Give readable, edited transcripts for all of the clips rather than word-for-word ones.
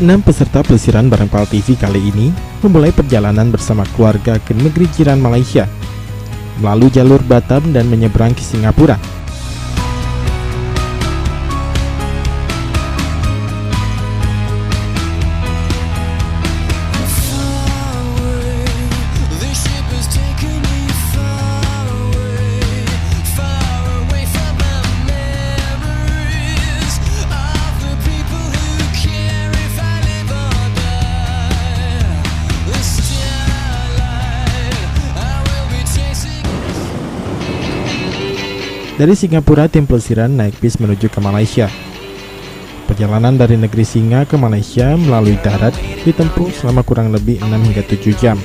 6 peserta pelesiran bareng PAL TV kali ini memulai perjalanan bersama keluarga ke negeri jiran Malaysia melalui jalur Batam dan menyeberang ke Singapura. Dari Singapura, tim pelesiran naik bis menuju ke Malaysia. Perjalanan dari negeri Singa ke Malaysia melalui darat ditempuh selama kurang lebih 6 hingga 7 jam.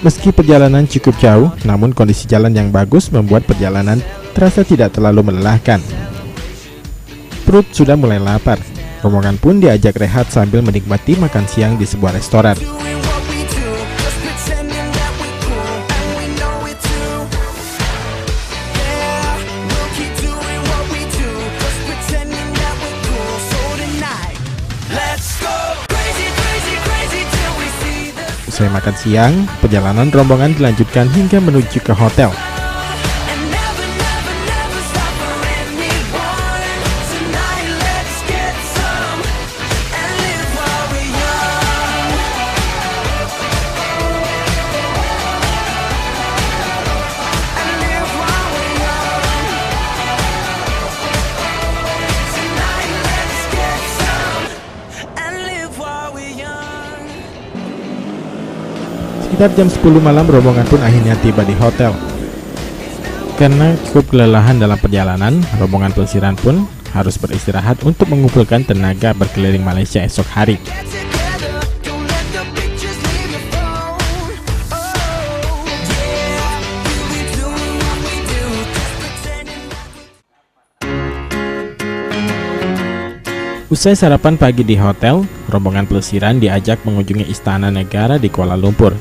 Meski perjalanan cukup jauh, namun kondisi jalan yang bagus membuat perjalanan terasa tidak terlalu melelahkan. Perut sudah mulai lapar. Rombongan pun diajak rehat sambil menikmati makan siang di sebuah restoran. Usai makan siang, perjalanan rombongan dilanjutkan hingga menuju ke hotel. Sekitar jam 10 malam rombongan pun akhirnya tiba di hotel. Karena cukup kelelahan dalam perjalanan, rombongan pelesiran pun harus beristirahat untuk mengumpulkan tenaga berkeliling Malaysia esok hari. Usai sarapan pagi di hotel, rombongan pelesiran diajak mengunjungi Istana Negara di Kuala Lumpur.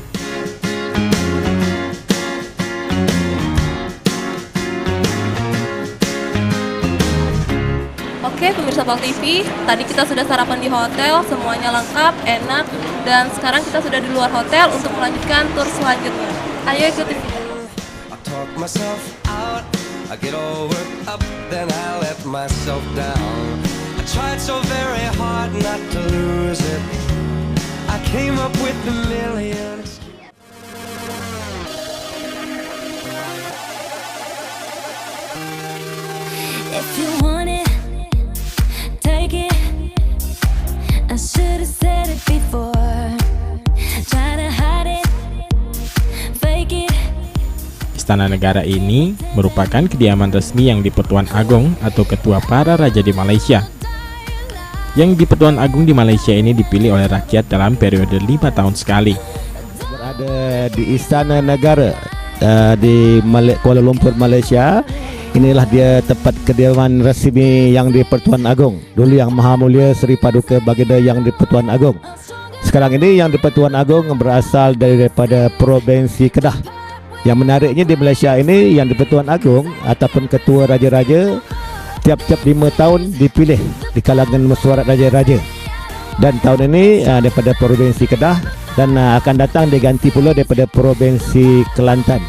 Oke, pemirsa PAL TV, tadi kita sudah sarapan di hotel, semuanya lengkap, enak, dan sekarang kita sudah di luar hotel untuk melanjutkan tur selanjutnya. Ayo ikuti video. Tried so very hard not to lose it. I came up with a million. If you want it, take it. I should have said it before. Try to hide it, fake it. Istana Negara ini merupakan kediaman resmi yang di-Pertuan Agong atau Ketua Para Raja di Malaysia. Yang di-Pertuan Agung di Malaysia ini dipilih oleh rakyat dalam periode 5 tahun sekali. Berada di Istana Negara di Kuala Lumpur, Malaysia. Inilah dia tempat kediaman resmi yang di-Pertuan Agung. Dulu yang Maha Mulia Seri Paduka Baginda yang di-Pertuan Agung. Sekarang ini yang di-Pertuan Agung berasal daripada Provinsi Kedah. Yang menariknya di Malaysia ini yang di-Pertuan Agung ataupun Ketua Raja-Raja tiap-tiap 5 tahun dipilih di kalangan mesyuarat raja-raja. Dan tahun ini daripada Provinsi Kedah dan akan datang diganti pula daripada Provinsi Kelantan.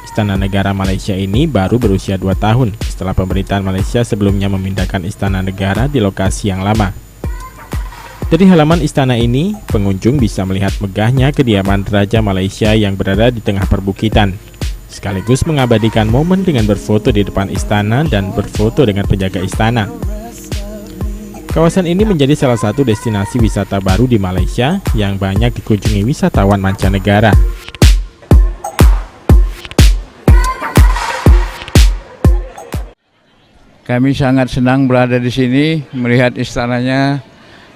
Istana Negara Malaysia ini baru berusia 2 tahun setelah pemerintahan Malaysia sebelumnya memindahkan Istana Negara di lokasi yang lama. Dari halaman istana ini, pengunjung bisa melihat megahnya kediaman Raja Malaysia yang berada di tengah perbukitan, sekaligus mengabadikan momen dengan berfoto di depan istana dan berfoto dengan penjaga istana. Kawasan ini menjadi salah satu destinasi wisata baru di Malaysia yang banyak dikunjungi wisatawan mancanegara. Kami sangat senang berada di sini, melihat istananya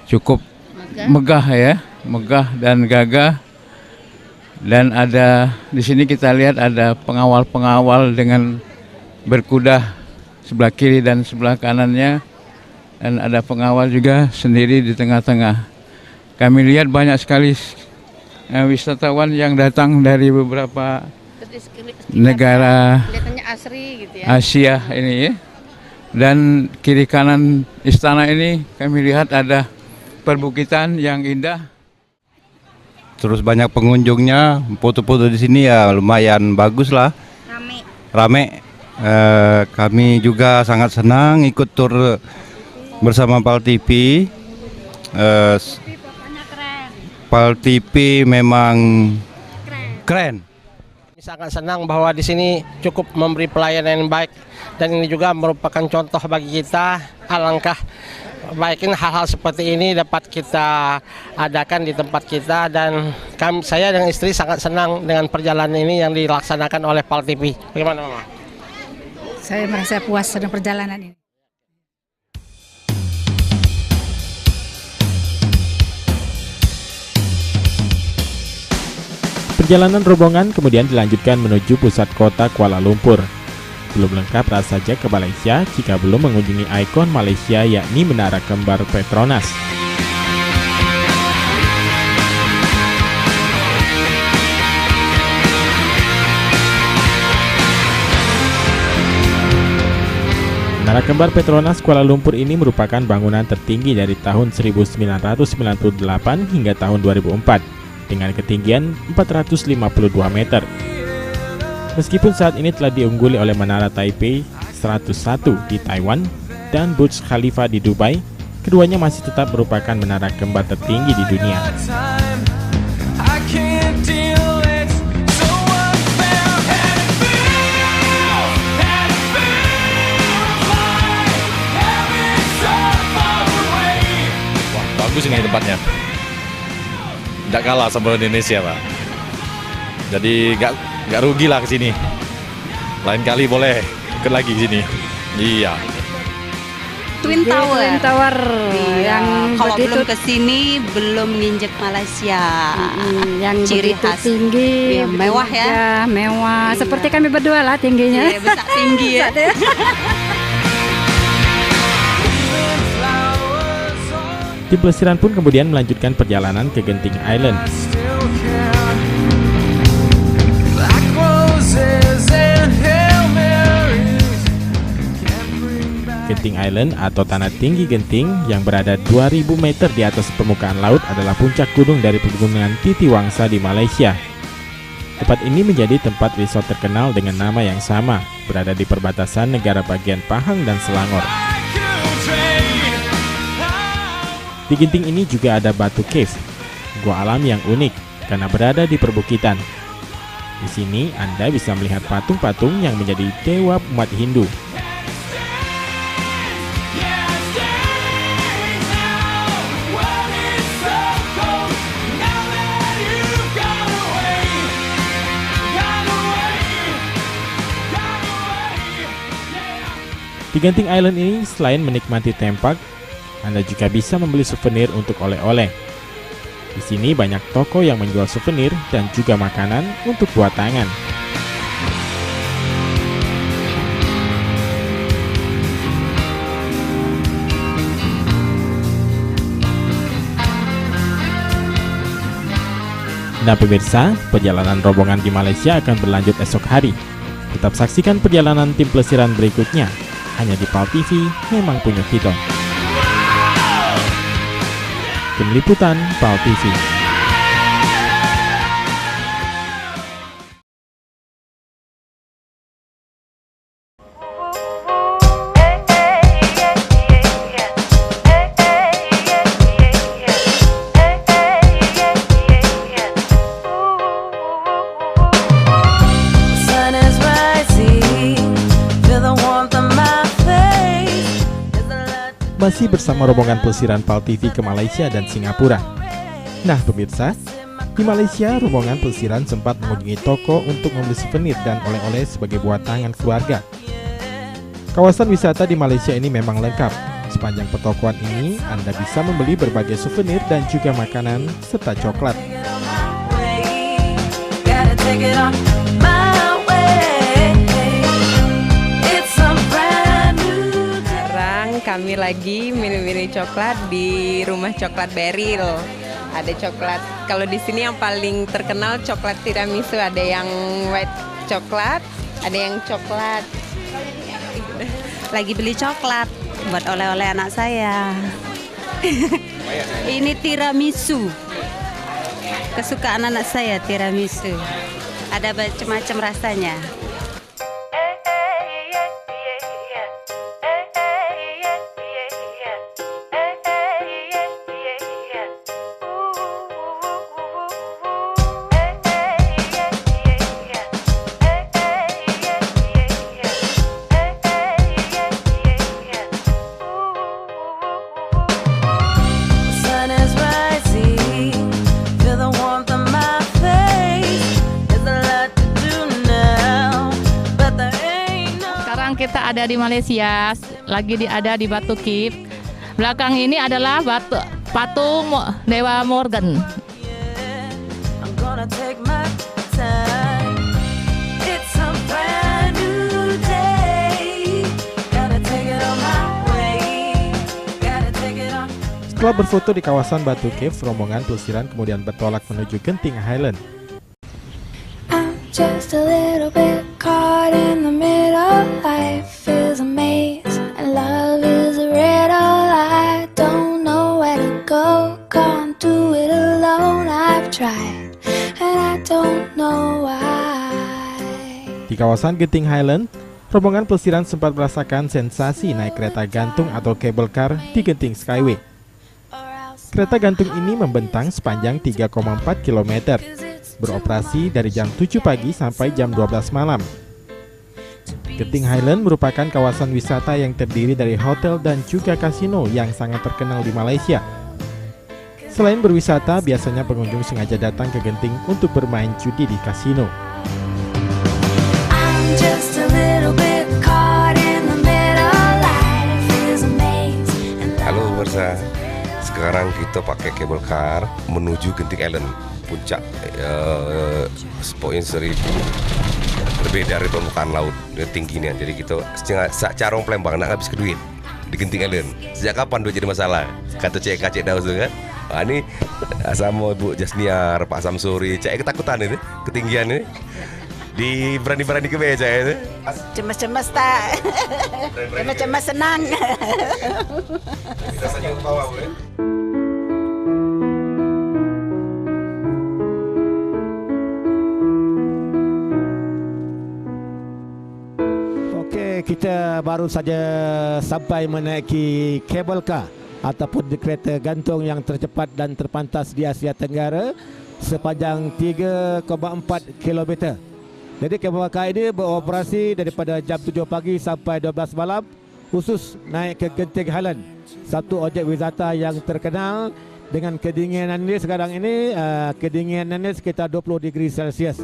cukup megah ya, megah dan gagah. Dan ada di sini kita lihat ada pengawal-pengawal dengan berkuda sebelah kiri dan sebelah kanannya, dan ada pengawal juga sendiri di tengah-tengah. Kami lihat banyak sekali wisatawan yang datang dari beberapa negara asri gitu ya. Asia ini ya. Dan kiri kanan istana ini kami lihat ada perbukitan yang indah. Terus banyak pengunjungnya, foto-foto di sini ya lumayan bagus lah. Rame. Kami juga sangat senang ikut tur bersama PAL TV. PAL TV memang keren. Sangat senang bahwa di sini cukup memberi pelayanan yang baik dan ini juga merupakan contoh bagi kita. Alangkah baiknya hal-hal seperti ini dapat kita adakan di tempat kita dan saya dan istri sangat senang dengan perjalanan ini yang dilaksanakan oleh PAL TV. Bagaimana Mama? Saya merasa puas dengan perjalanan ini. Perjalanan rombongan kemudian dilanjutkan menuju pusat kota Kuala Lumpur. Belum lengkap rasa saja ke Malaysia jika belum mengunjungi ikon Malaysia yakni Menara Kembar Petronas. Menara Kembar Petronas Kuala Lumpur ini merupakan bangunan tertinggi dari tahun 1998 hingga tahun 2004 dengan ketinggian 452 meter. Meskipun saat ini telah diungguli oleh Menara Taipei 101 di Taiwan dan Burj Khalifa di Dubai, keduanya masih tetap merupakan menara kembar tertinggi di dunia. Wah, bagus ini tempatnya. Nggak kalah sama Indonesia, Pak. Jadi nggak rugi lah ke sini. Lain kali boleh ikut lagi ke sini. Iya. Twin Tower yang kalau belum ke sini belum nginjek Malaysia. Yang ciri khas tinggi, mewah ya. Mewah. Seperti kami berdua lah tingginya. Iya, besar tinggi ya. Tim pelesiran pun kemudian melanjutkan perjalanan ke Genting Island. Genting Island atau Tanah Tinggi Genting yang berada 2000 meter di atas permukaan laut adalah puncak gunung dari pegunungan Titiwangsa di Malaysia. Tempat ini menjadi tempat resort terkenal dengan nama yang sama, berada di perbatasan negara bagian Pahang dan Selangor. Di Genting ini juga ada Batu Cave, gua alam yang unik karena berada di perbukitan. Di sini Anda bisa melihat patung-patung yang menjadi dewa umat Hindu. Di Genting Island ini selain menikmati tempat, Anda juga bisa membeli souvenir untuk oleh-oleh. Di sini banyak toko yang menjual souvenir dan juga makanan untuk buat tangan. Nah pemirsa, perjalanan rombongan di Malaysia akan berlanjut esok hari. Tetap saksikan perjalanan tim pelesiran berikutnya. Hanya di PAL TV, memang punya kita. Tim Liputan PAL TV. Masih bersama rombongan pelesiran PAL TV ke Malaysia dan Singapura. Nah pemirsa, di Malaysia rombongan pelesiran sempat mengunjungi toko untuk membeli souvenir dan oleh-oleh sebagai buat tangan keluarga. Kawasan wisata di Malaysia ini memang lengkap. Sepanjang pertokoan ini Anda bisa membeli berbagai souvenir dan juga makanan serta coklat. Kami lagi mini-mini coklat di rumah coklat Beril. Ada coklat, kalau di sini yang paling terkenal coklat tiramisu, ada yang white coklat, ada yang coklat. Lagi beli coklat buat oleh-oleh anak saya. Ini tiramisu. Kesukaan anak saya tiramisu. Ada macam-macam rasanya. Kita ada di Malaysia, ada di Batu Cape. Belakang ini adalah patung Dewa Morgan. Setelah berfoto di kawasan Batu Cape, rombongan pelesiran kemudian bertolak menuju Genting Highland. Just a little bit caught in the middle. Life is a maze and love is a riddle. I don't know where to go, can't do it alone. I've tried and I don't know why. Di kawasan Genting Highland, rombongan pelesiran sempat merasakan sensasi naik kereta gantung atau cable car di Genting Skyway. Kereta gantung ini membentang sepanjang 3,4 km. Beroperasi dari jam 7 pagi sampai jam 12 malam. Genting Highland merupakan kawasan wisata yang terdiri dari hotel dan juga kasino yang sangat terkenal di Malaysia. Selain berwisata, biasanya pengunjung sengaja datang ke Genting untuk bermain judi di kasino. Halo pemirsa, sekarang kita pakai cable car menuju Genting Island. Puncak spotnya 1000 lebih dari permukaan laut, tingginya. Jadi kita secara Palembang nak habis ke duit di Genting Island. Sejak kapan duit jadi masalah? Kata Cik Daus tu kan. Ini sama Ibu Jasniar, Pak Samsuri, Cik ketakutan ini, ketinggian ini. Di berani-berani ke beca itu. Cemas-cemas tak? Cemas-cemas senang. Rasanya ke bawah boleh? Kita baru saja sampai menaiki cable car ataupun di kereta gantung yang tercepat dan terpantas di Asia Tenggara sepanjang 3,4 km. Jadi cable car ini beroperasi daripada jam 7 pagi sampai 12 malam khusus naik ke Genting Highland, satu objek wisata yang terkenal dengan kedinginan ini sekarang ini. Kedinginan ini sekitar 20 degree Celsius.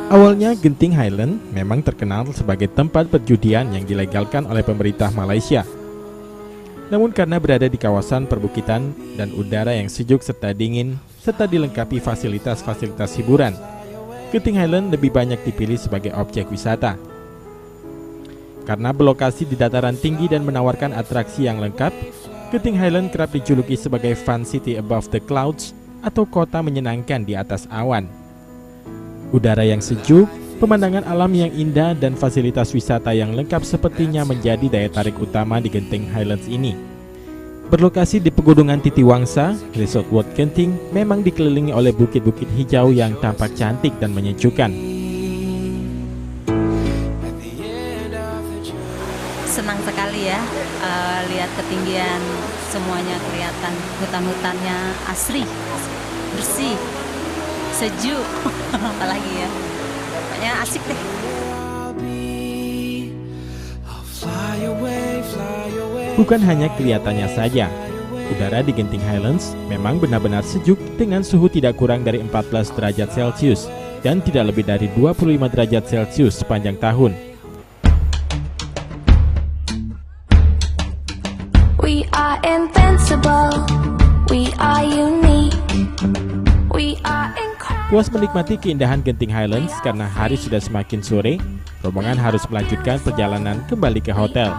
Awalnya Genting Highland memang terkenal sebagai tempat perjudian yang dilegalkan oleh pemerintah Malaysia. Namun karena berada di kawasan perbukitan dan udara yang sejuk serta dingin, serta dilengkapi fasilitas-fasilitas hiburan, Genting Highland lebih banyak dipilih sebagai objek wisata. Karena berlokasi di dataran tinggi dan menawarkan atraksi yang lengkap, Genting Highland kerap dijuluki sebagai Fun City Above the Clouds atau kota menyenangkan di atas awan. Udara yang sejuk, pemandangan alam yang indah, dan fasilitas wisata yang lengkap sepertinya menjadi daya tarik utama di Genting Highlands ini. Berlokasi di pegunungan Titiwangsa, Resort World Genting memang dikelilingi oleh bukit-bukit hijau yang tampak cantik dan menyejukkan. Senang sekali ya, lihat ketinggian, semuanya kelihatan, hutan-hutannya asri, bersih, sejuk, apalagi ya, pokoknya asik deh. Bukan hanya kelihatannya saja, udara di Genting Highlands memang benar-benar sejuk dengan suhu tidak kurang dari 14 derajat Celcius dan tidak lebih dari 25 derajat Celcius sepanjang tahun. We are invincible, we are unique, we are incredible. Puas menikmati keindahan Genting Highlands karena hari sudah semakin sore, rombongan harus melanjutkan perjalanan kembali ke hotel.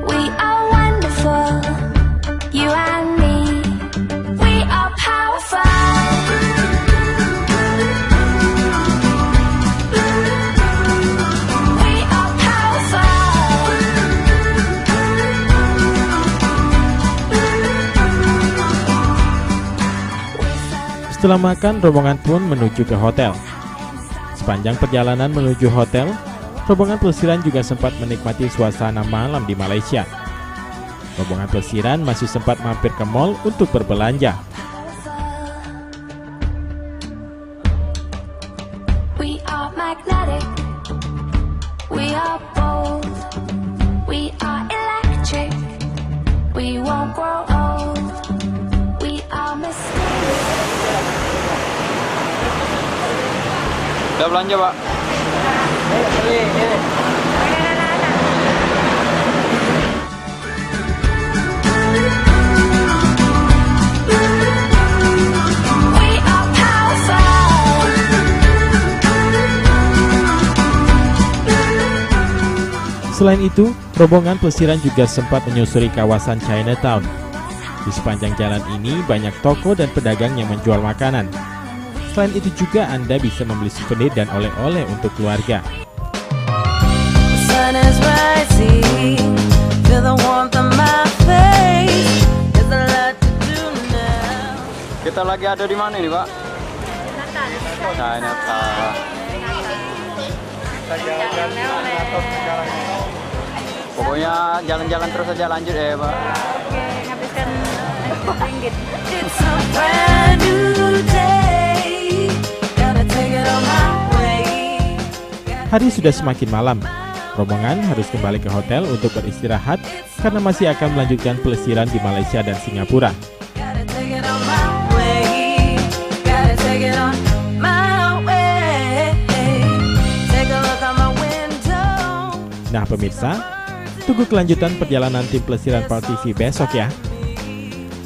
We are wonderful, you and me, we are powerful. We Setelah makan, rombongan pun menuju ke hotel. Sepanjang perjalanan menuju hotel, rombongan pelesiran juga sempat menikmati suasana malam di Malaysia. Rombongan pelesiran masih sempat mampir ke mall untuk berbelanja. We are magnetic, we are bold, we are electric, we won't grow old, we are mysterious. Udah belanja, Pak? Selain itu, rombongan pelesiran juga sempat menyusuri kawasan Chinatown. Di sepanjang jalan ini banyak toko dan pedagang yang menjual makanan. Selain itu juga Anda bisa membeli souvenir dan oleh-oleh untuk keluarga. Kita lagi ada di mana ini, Pak? Chinatown. Pokoknya jalan-jalan terus saja, lanjut ya, Pak. Oke, habiskan ringgit. Hari sudah semakin malam. Rombongan harus kembali ke hotel untuk beristirahat karena masih akan melanjutkan pelesiran di Malaysia dan Singapura. Nah pemirsa, tunggu kelanjutan perjalanan tim pelesiran PAL TV besok ya.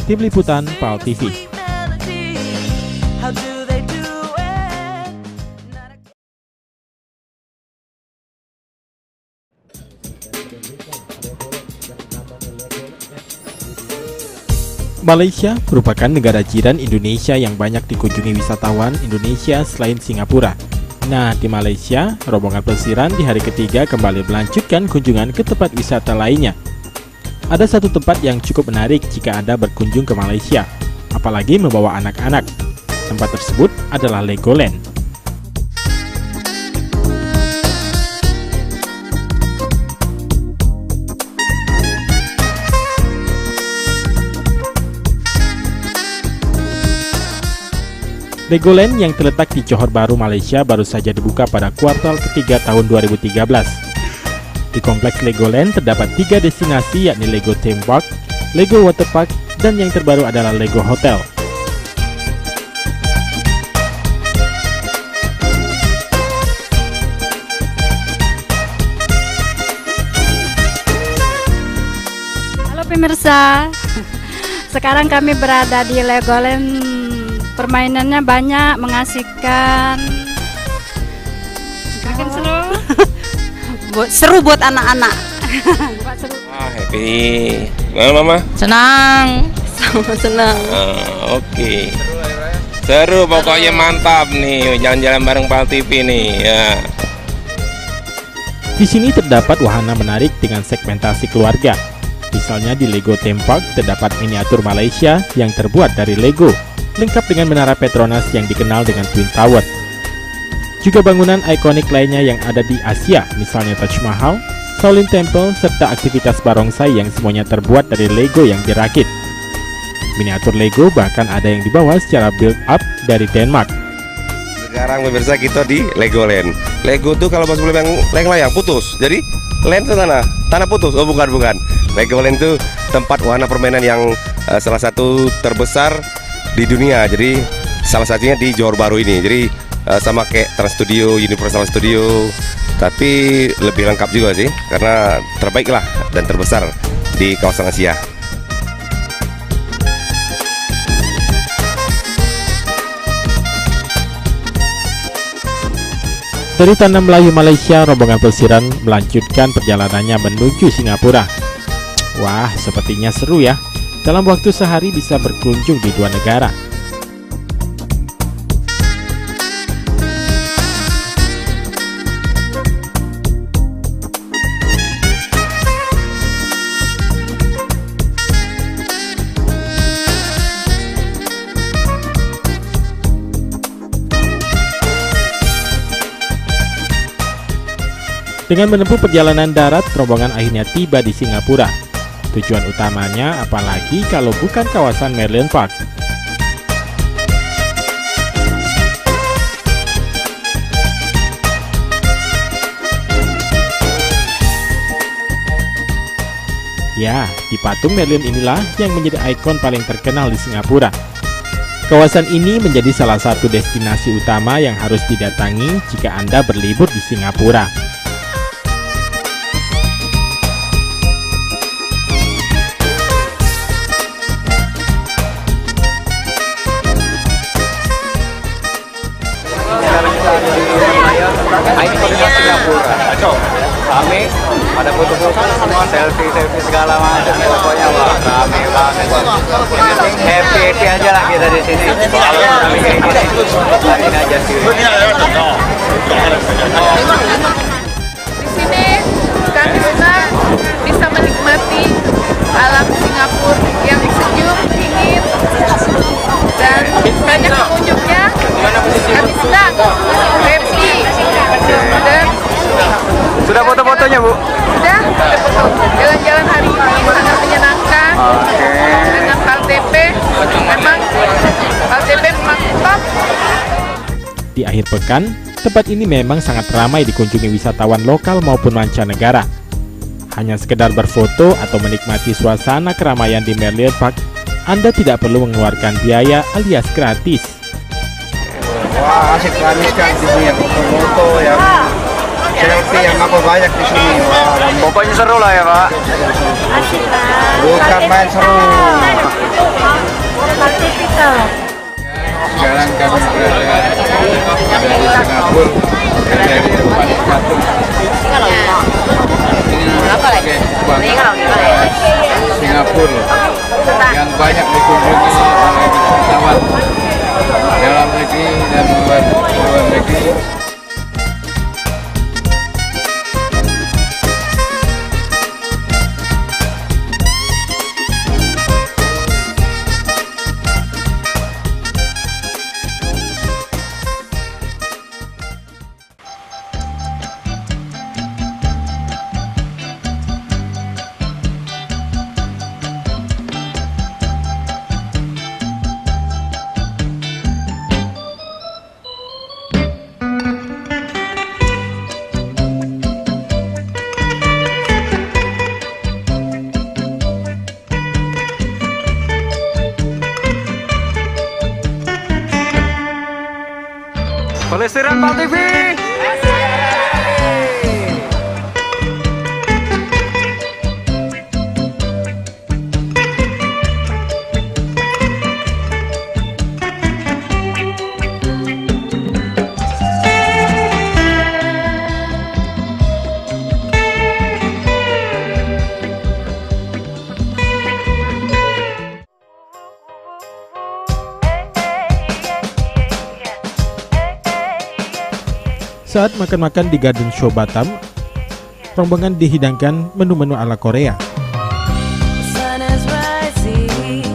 Tim Liputan PAL TV. Malaysia merupakan negara jiran Indonesia yang banyak dikunjungi wisatawan Indonesia selain Singapura. Nah, di Malaysia, rombongan pelesiran di hari ketiga kembali melanjutkan kunjungan ke tempat wisata lainnya. Ada satu tempat yang cukup menarik jika Anda berkunjung ke Malaysia, apalagi membawa anak-anak. Tempat tersebut adalah Legoland. Legoland yang terletak di Johor Bahru, Malaysia baru saja dibuka pada kuartal ketiga tahun 2013. Di kompleks Legoland terdapat 3 destinasi yakni Lego Theme Park, Lego Water Park, dan yang terbaru adalah Lego Hotel. Halo pemirsa, sekarang kami berada di Legoland. Permainannya banyak, mengasihkan, makin seru. Seru buat anak-anak. Happy. Gimana Mama? Senang. Sama senang. Oke. Seru pokoknya, mantap nih jalan-jalan bareng PAL TV nih ya. Di sini terdapat wahana menarik dengan segmentasi keluarga. Misalnya di Lego Theme Park terdapat miniatur Malaysia yang terbuat dari Lego, lengkap dengan menara Petronas yang dikenal dengan Twin Tower. Juga bangunan ikonik lainnya yang ada di Asia, misalnya Taj Mahal, Shaolin Temple, serta aktivitas barongsai yang semuanya terbuat dari Lego yang dirakit. Miniatur Lego bahkan ada yang dibawa secara build up dari Denmark. Sekarang pemirsa kita di Legoland. Lego tuh kalau pas belum yang layang putus, jadi land ke sana, tanah putus. Oh bukan. Legoland itu tempat wahana permainan yang salah satu terbesar di dunia. Jadi salah satunya di Johor Bahru ini. Jadi sama kayak Trans Studio, Universal Studio, tapi lebih lengkap juga sih karena terbaik lah dan terbesar di kawasan Asia. Dari Tanah Melayu, Malaysia, rombongan pelesiran melanjutkan perjalanannya menuju Singapura. Wah, sepertinya seru ya. Dalam waktu sehari bisa berkunjung di 2 negara. Dengan menempuh perjalanan darat, rombongan akhirnya tiba di Singapura. Tujuan utamanya apalagi kalau bukan kawasan Merlion Park. Ya, di patung Merlion inilah yang menjadi ikon paling terkenal di Singapura. Kawasan ini menjadi salah satu destinasi utama yang harus didatangi jika Anda berlibur di Singapura. Ikonnya Singapura, rame, ada foto-foto semua, selfie segala macam, pokoknya wah rame banget. Happy aja lah kita di sini. Kalau kami kayak gini, nikmatin aja sih. Di sini kami senang bisa menikmati alam Singapura yang sejuk, dingin, dan banyak pengunjungnya. Kami senang, happy, dan sudah foto-fotonya Bu? sudah foto-foto. Jalan-jalan hari ini sangat menyenangkan. Dengan KTP, memang KTP memang top. Di akhir pekan, tempat ini memang sangat ramai dikunjungi wisatawan lokal maupun mancanegara. Hanya sekedar berfoto atau menikmati suasana keramaian di Merlion Park, Anda tidak perlu mengeluarkan biaya alias gratis. Wah, asik banget kan di sini, foto yang selfie yang apa banyak di sini. Wah, pokoknya seru lah ya Pak. Asik bukan main seru. Sekarang kami berada di Singapura, dari tempat patung. Singapura yang banyak dikunjungi oleh wisatawan dalam negeri dan luar negeri. Pelesiran Pak TV. Saat makan-makan di Garden Show Batam, rombongan dihidangkan menu-menu ala Korea. Sun is rising,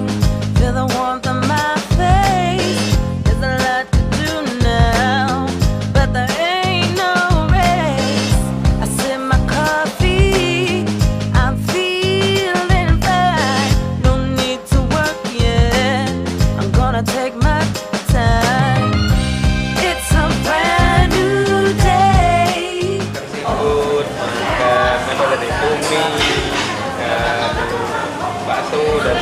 feel the warmth on my face. There's a lot to do now, but there ain't no race. I sip my coffee, I'm feeling fine. No need to work yet, I'm gonna take my time. It's a brand new day. Menu dari cumi, bakso dan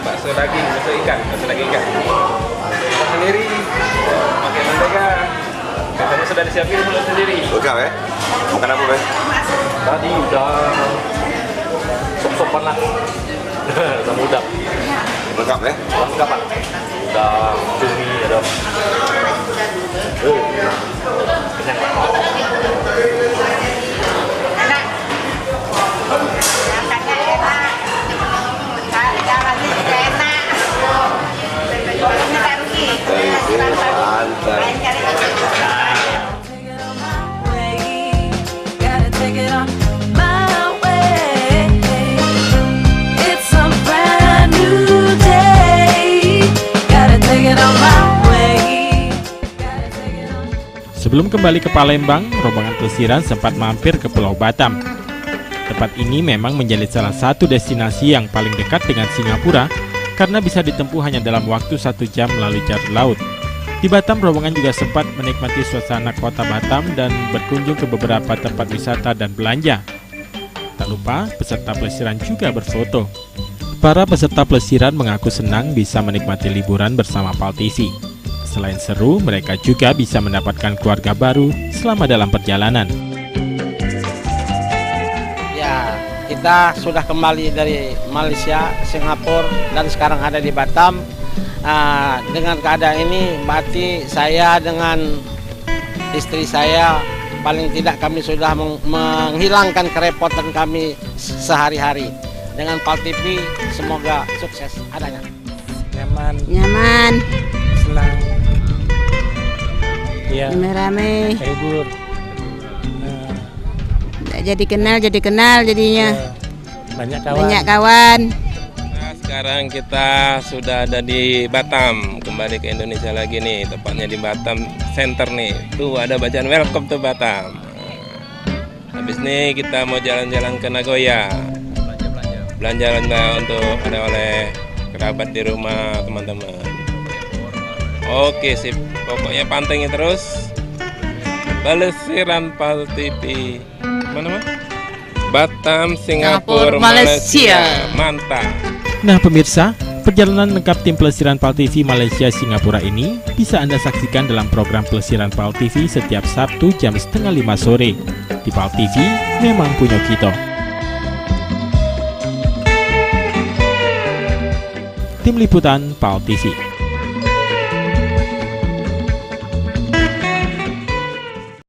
bakso daging ikan. Kita sendiri pakai mentega. Biasanya sudah disiapin mulut sendiri. Lengkap ya? Makan apa, Bang? Tadi udah sop-sopan lah. Sama udang. Lengkap ya? Lengkap Pak. Udah cumi, ada. Kenyang Pak. Gotta take it on my way. It's a brand new day. Gotta take it on my way. Sebelum kembali ke Palembang, rombongan pelesiran sempat mampir ke Pulau Batam. Tempat ini memang menjadi salah satu destinasi yang paling dekat dengan Singapura karena bisa ditempuh hanya dalam waktu 1 jam melalui jalur laut. Di Batam, rombongan juga sempat menikmati suasana kota Batam dan berkunjung ke beberapa tempat wisata dan belanja. Tak lupa, peserta pelesiran juga berfoto. Para peserta pelesiran mengaku senang bisa menikmati liburan bersama PAL TV. Selain seru, mereka juga bisa mendapatkan keluarga baru selama dalam perjalanan. Ya, kita sudah kembali dari Malaysia, Singapura, dan sekarang ada di Batam. Dengan keadaan ini, berarti saya dengan istri saya paling tidak kami sudah menghilangkan kerepotan kami sehari-hari. Dengan PAL TV, semoga sukses adanya. Nyaman, senang, rame-rame, hibur. jadi kenal jadinya. Banyak kawan. Nah, sekarang kita sudah ada di Batam, kembali ke Indonesia lagi nih, tepatnya di Batam Center nih. Tuh ada bacaan welcome to Batam. Habis ini kita mau jalan-jalan ke Nagoya. Belanja untuk oleh kerabat di rumah teman-teman. Oke sip, pokoknya pantengin terus Pelesiran PAL TV. Mana? Batam, Singapura, Malaysia. Mantap. Nah pemirsa, perjalanan lengkap tim pelesiran PAL TV Malaysia Singapura ini bisa Anda saksikan dalam program pelesiran PAL TV setiap Sabtu jam 4:30 sore. Di PAL TV memang punya kita. Tim Liputan PAL TV.